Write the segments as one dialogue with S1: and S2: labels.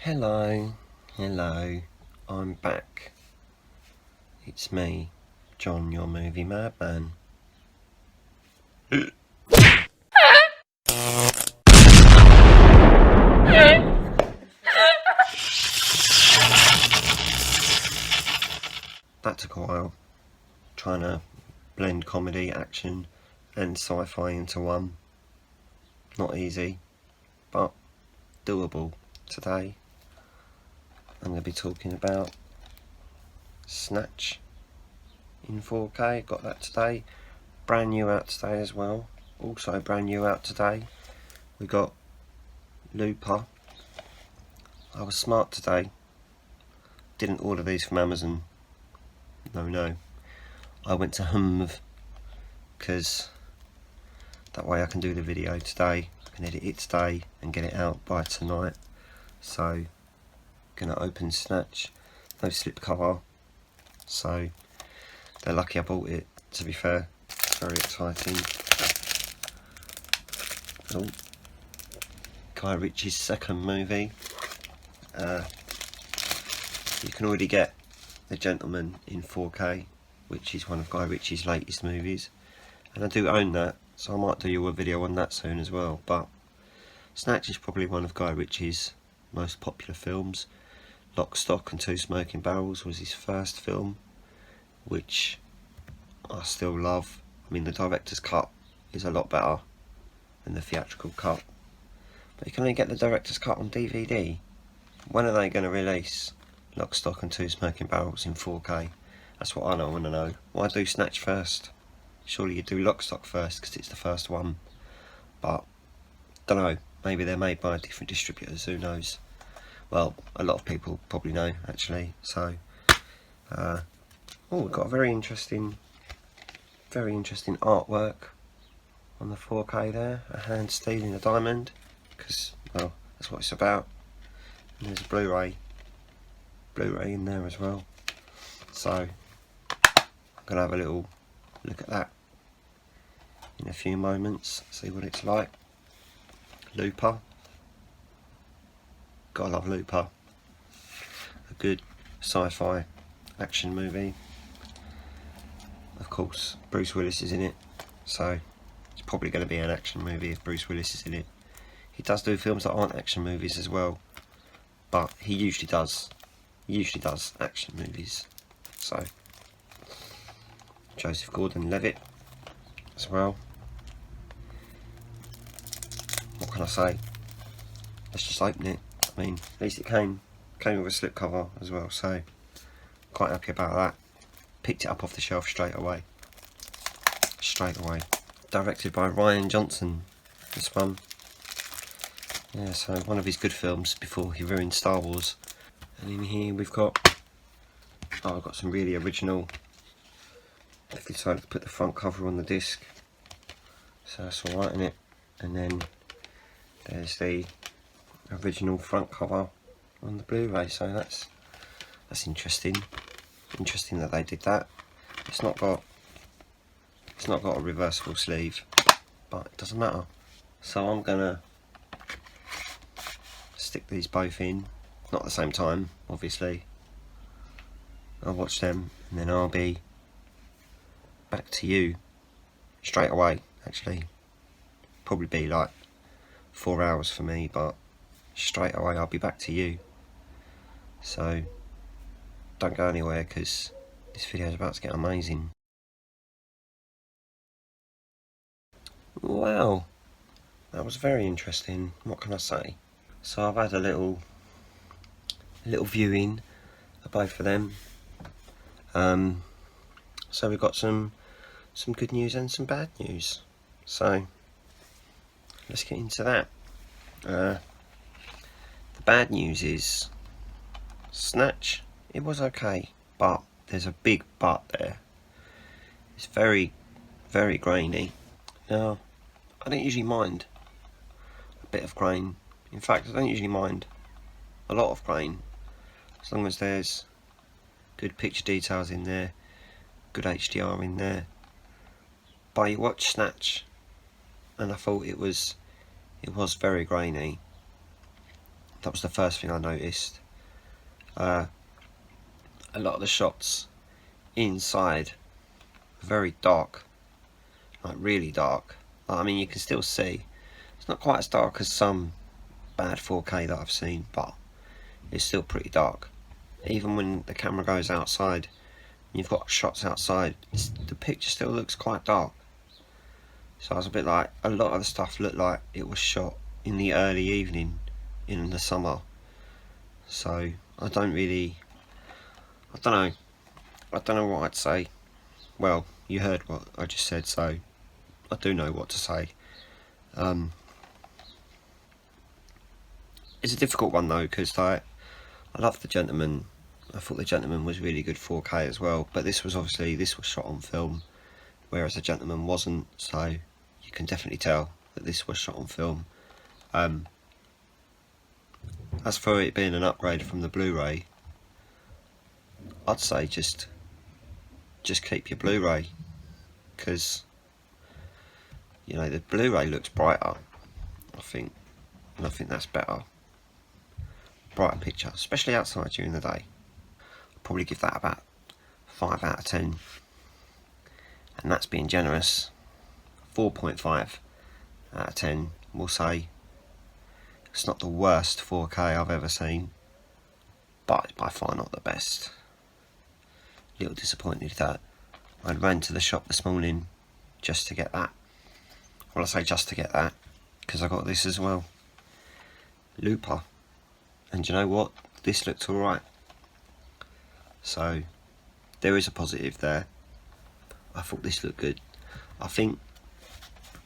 S1: Hello, I'm back. It's me, John, your movie madman. That took a while, trying to blend comedy, action and sci-fi into one. Not easy, but doable. Today I'm going to be talking about Snatch in 4K. Got that today. Brand new out today as well. Also brand new out today, we got Looper. I was smart today. Didn't order these from Amazon. No. I went to Humv, because that way I can do the video today. I can edit it today and get it out by tonight. So, gonna open Snatch. No slip cover. So, they're lucky I bought it, to be fair. Very exciting. Oh. Guy Ritchie's second movie. You can already get The Gentleman in 4K, which is one of Guy Ritchie's latest movies, and I do own that, so I might do a video on that soon as well. But Snatch is probably one of Guy Ritchie's most popular films. Lock, Stock and Two Smoking Barrels was his first film, which I still love. I mean, the director's cut is a lot better than the theatrical cut, but you can only get the director's cut on DVD. When are they going to release Lock, Stock and Two Smoking Barrels in 4K? That's what I want to know. Why do Snatch first? Surely you do Lock, Stock first because it's the first one. But, don't know. Maybe they're made by different distributors, who knows? Well, a lot of people probably know, actually. So, we've got a very interesting artwork on the 4K there. A hand stealing a diamond, because, well, that's what it's about. And there's a Blu-ray in there as well. So I'm gonna have a little look at that in a few moments, see what it's like. Looper, gotta love Looper. A good sci-fi action movie. Of course, Bruce Willis is in it, so it's probably going to be an action movie if Bruce Willis is in it. He does do films that aren't action movies as well, but he usually does action movies. So Joseph Gordon-Levitt as well. What can I say? Let's just open it. I mean, at least it came with a slipcover as well, so quite happy about that. Picked it up off the shelf straight away. Directed by Ryan Johnson, this one. Yeah, so one of his good films before he ruined Star Wars. And in here we've got, I've got some really original. I've decided to put the front cover on the disc, so that's alright in it. And then there's the original front cover on the Blu-ray, so that's interesting. Interesting that they did that. It's not got a reversible sleeve, but it doesn't matter. So I'm gonna stick these both in, not at the same time, obviously. I'll watch them and then I'll be back to you straight away. Actually, probably be like 4 hours for me, but straight away I'll be back to you. So don't go anywhere, because this video is about to get amazing. Wow, that was very interesting. What can I say? So I've had a little viewing of both of them. So we've got some good news and some bad news. So let's get into that. The bad news is Snatch. It was okay, but there's a big but there. It's very, very grainy. Now, I don't usually mind a bit of grain. In fact, I don't usually mind a lot of grain, as long as there's good picture details in there, good HDR in there. But you watch Snatch, and I thought it was very grainy. That was the first thing I noticed. A lot of the shots inside are very dark, like really dark. I mean, you can still see. It's not quite as dark as some bad 4K that I've seen, but it's still pretty dark. Even when the camera goes outside, you've got shots outside, the picture still looks quite dark. So I was a bit like, a lot of the stuff looked like it was shot in the early evening in the summer. So I don't know what I'd say. Well, you heard what I just said, so I do know what to say. It's a difficult one though, because I love The Gentleman. I thought The Gentleman was really good 4K as well, but this was shot on film, whereas The Gentleman wasn't, so you can definitely tell that this was shot on film. As for it being an upgrade from the Blu-ray, I'd say just keep your Blu-ray, because you know the Blu-ray looks brighter, I think, and I think that's better. Brighter picture, especially outside during the day. I'd probably give that about 5 out of 10, and that's being generous. 4.5 out of 10, we'll say. It's not the worst 4K I've ever seen, but it's by far not the best. A little disappointed that I ran to the shop this morning just to get that. Well, I say just to get that, because I got this as well. Looper. And you know what? This looked alright. So, there is a positive there. I thought this looked good. I think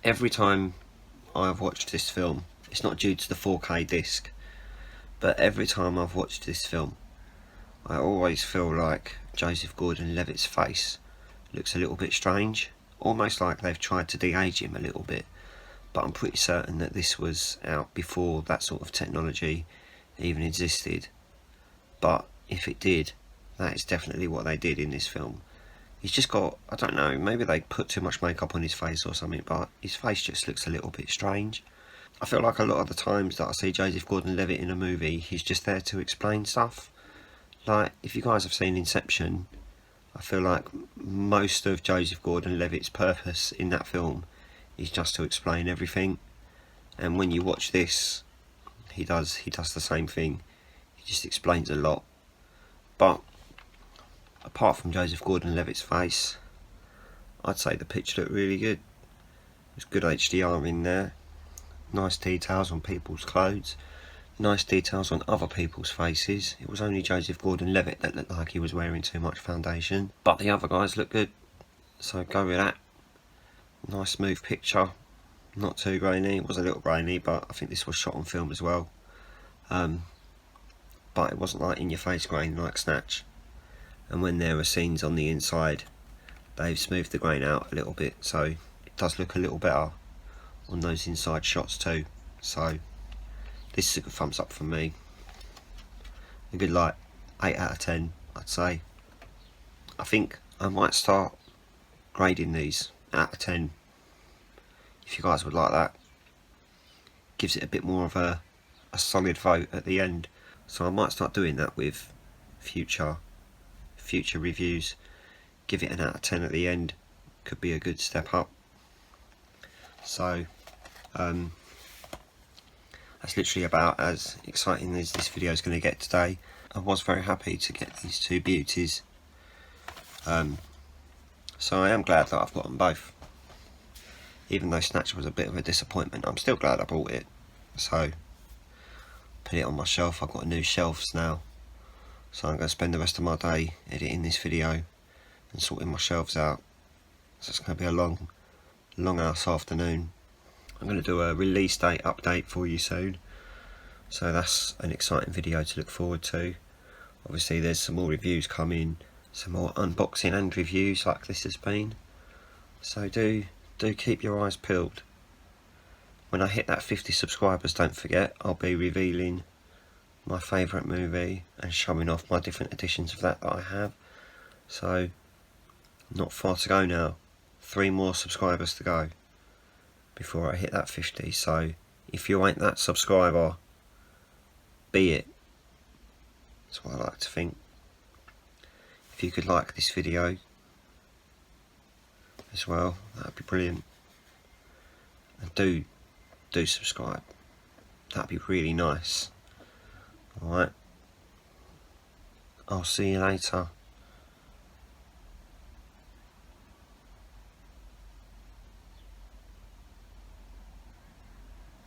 S1: every time I've watched this film, it's not due to the 4K disc, but every time I've watched this film, I always feel like Joseph Gordon-Levitt's face looks a little bit strange, almost like they've tried to de-age him a little bit, but I'm pretty certain that this was out before that sort of technology even existed. But if it did, that is definitely what they did in this film. He's just got, I don't know, maybe they put too much makeup on his face or something, but his face just looks a little bit strange. I feel like a lot of the times that I see Joseph Gordon-Levitt in a movie, he's just there to explain stuff. Like, if you guys have seen Inception, I feel like most of Joseph Gordon-Levitt's purpose in that film is just to explain everything. And when you watch this, he does the same thing. He just explains a lot. But apart from Joseph Gordon-Levitt's face, I'd say the picture looked really good. There's good HDR in there. Nice details on people's clothes. Nice details on other people's faces. It was only Joseph Gordon-Levitt that looked like he was wearing too much foundation. But the other guys look good. So go with that. Nice smooth picture. Not too grainy. It was a little grainy, but I think this was shot on film as well. But it wasn't like in your face grain like Snatch. And when there are scenes on the inside, they've smoothed the grain out a little bit, so it does look a little better on those inside shots too. So this is a good thumbs up from me. A good like 8 out of 10, I'd say. I think I might start grading these out of 10 if you guys would like that. Gives it a bit more of a solid vote at the end. So I might start doing that with future reviews. Give it an out of 10 at the end. Could be a good step up. So that's literally about as exciting as this video is going to get today. I was very happy to get these two beauties. So I am glad that I've got them both. Even though Snatch was a bit of a disappointment, I'm still glad I bought it. So put it on my shelf. I've got new shelves now. So I'm going to spend the rest of my day editing this video and sorting my shelves out. So it's going to be a long ass afternoon. I'm going to do a release date update for you soon. So that's an exciting video to look forward to. Obviously there's some more reviews coming, some more unboxing and reviews like this has been. So do keep your eyes peeled. When I hit that 50 subscribers, don't forget, I'll be revealing my favourite movie and showing off my different editions of that I have. So not far to go now. 3 more subscribers to go before I hit that 50. So if you ain't that subscriber, be it. That's what I like to think. If you could like this video as well, that'd be brilliant. And do subscribe. That'd be really nice. Alright. I'll see you later.